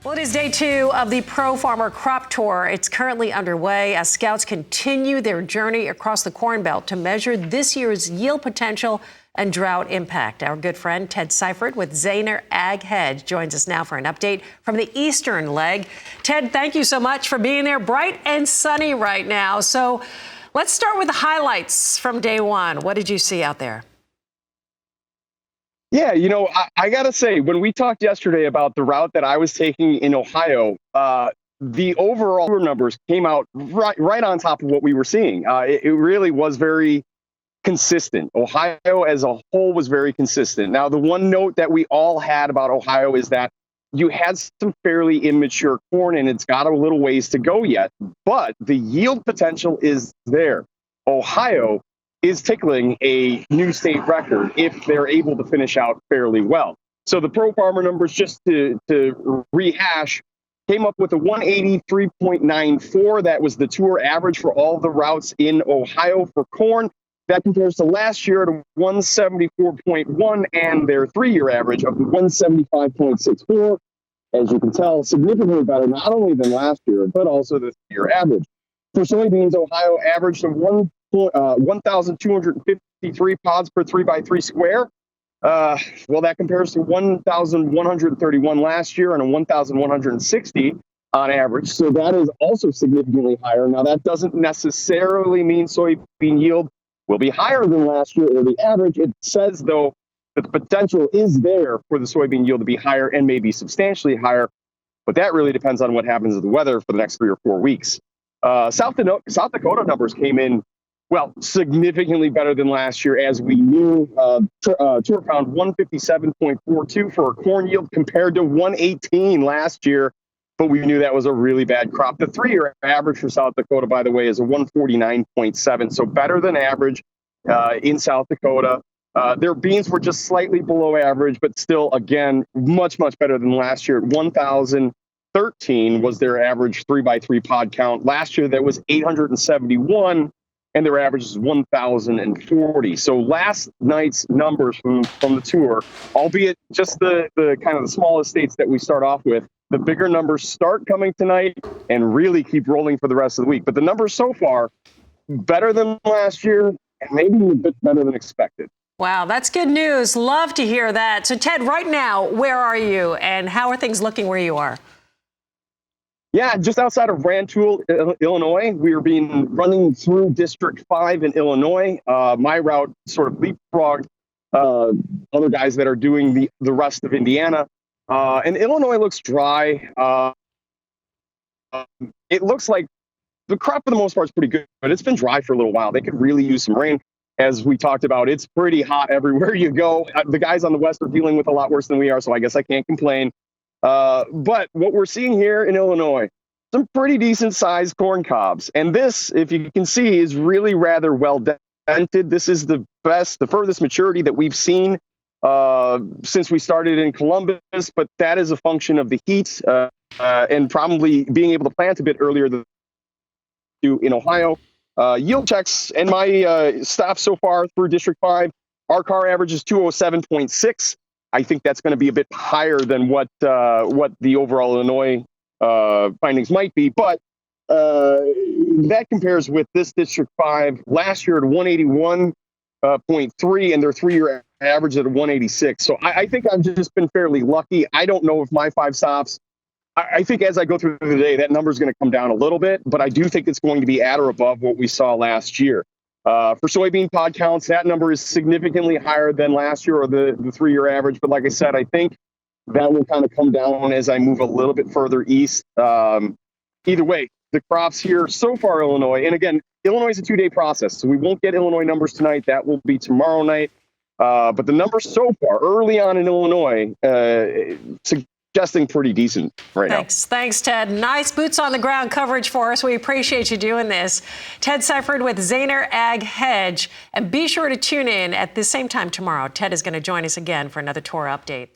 Well, it is day 2 of the Pro Farmer Crop Tour. It's currently underway as scouts continue their journey across the Corn Belt to measure this year's yield potential and drought impact. Our good friend Ted Seifried with Zaner Ag Hedge joins us now for an update from the eastern leg. Ted, thank you so much for being there. Bright and sunny right now. So let's start with the highlights from day 1. What did you see out there? Yeah, I got to say, when we talked yesterday about the route that I was taking in Ohio, the overall numbers came out right on top of what we were seeing. It really was very consistent. Ohio as a whole was very consistent. Now, the one note that we all had about Ohio is that you had some fairly immature corn, and it's got a little ways to go yet, but the yield potential is there. Ohio is tickling a new state record if they're able to finish out fairly well. So the Pro Farmer numbers, just to rehash, came up with a 183.94. That was the tour average for all the routes in Ohio for corn. That compares to last year at a 174.1 and their 3-year average of 175.64. As you can tell, significantly better not only than last year, but also the 3-year average. For soybeans, Ohio averaged a 1,253 pods per 3x3 square. Well, that compares to 1,131 last year and a 1,160 on average. So that is also significantly higher. Now, that doesn't necessarily mean soybean yield will be higher than last year or the average. It says, though, that the potential is there for the soybean yield to be higher and maybe substantially higher. But that really depends on what happens with the weather for the next 3 or 4 weeks. South Dakota numbers came in, well, significantly better than last year, as we knew. Tour found 157.42 for a corn yield compared to 118 last year, but we knew that was a really bad crop. The 3-year average for South Dakota, by the way, is a 149.7, so better than average in South Dakota. Their beans were just slightly below average, but still, again, much, much better than last year. 1,013 was their average 3x3 pod count. Last year, that was 871. And their average is 1,040. So last night's numbers from the tour, albeit just the kind of the smallest states that we start off with, the bigger numbers start coming tonight and really keep rolling for the rest of the week. But the numbers so far, better than last year and maybe a bit better than expected. Wow, that's good news. Love to hear that. So Ted, right now, where are you and how are things looking where you are? Yeah, just outside of Rantoul, Illinois. We are running through District 5 in Illinois. My route sort of leapfrogged other guys that are doing the rest of Indiana. And Illinois looks dry. It looks like the crop for the most part is pretty good, but it's been dry for a little while. They could really use some rain. As we talked about, it's pretty hot everywhere you go. The guys on the west are dealing with a lot worse than we are, so I guess I can't complain. But what we're seeing here in Illinois, some pretty decent sized corn cobs. And this, if you can see, is really rather well dented. This is the furthest maturity that we've seen since we started in Columbus. But that is a function of the heat and probably being able to plant a bit earlier than in Ohio. Yield checks and my stops so far through District 5, our car average is 207.6. I think that's going to be a bit higher than what the overall Illinois findings might be, but that compares with this District 5 last year at 181.3 and their 3-year average at 186. So I think I've just been fairly lucky. I don't know if my 5 stops, I think as I go through the day, that number is going to come down a little bit, but I do think it's going to be at or above what we saw last year. For soybean pod counts, that number is significantly higher than last year or the 3-year average. But like I said, I think that will kind of come down as I move a little bit further east. Either way, the crops here so far, Illinois, and again, Illinois is a 2-day process, so we won't get Illinois numbers tonight. That will be tomorrow night. But the numbers so far, early on in Illinois, suggesting pretty decent right now. Thanks, Ted. Nice boots on the ground coverage for us. We appreciate you doing this. Ted Seifried with Zaner Ag Hedge. And be sure to tune in at the same time tomorrow. Ted is going to join us again for another tour update.